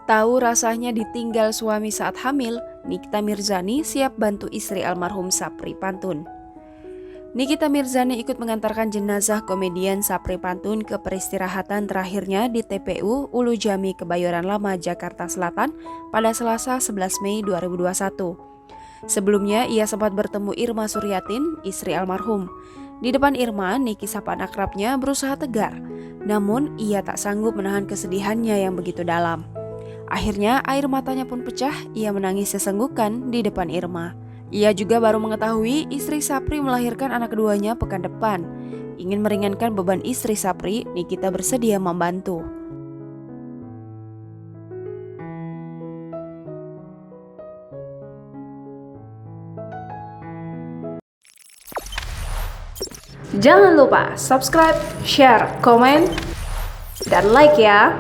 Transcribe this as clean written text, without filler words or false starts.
Tahu rasanya ditinggal suami saat hamil, Nikita Mirzani siap bantu istri almarhum Sapri Pantun. Nikita Mirzani ikut mengantarkan jenazah komedian Sapri Pantun ke peristirahatan terakhirnya di TPU Ulu Jami, Kebayoran Lama, Jakarta Selatan pada Selasa 11 Mei 2021. Sebelumnya, ia sempat bertemu Irma Suryatin, istri almarhum. Di depan Irma, Niki sapaan akrabnya berusaha tegar, namun ia tak sanggup menahan kesedihannya yang begitu dalam. Akhirnya air matanya pun pecah, ia menangis sesenggukan di depan Irma. Ia juga baru mengetahui istri Sapri melahirkan anak keduanya pekan depan. Ingin meringankan beban istri Sapri, Nikita bersedia membantu. Jangan lupa subscribe, share, komen, dan like ya.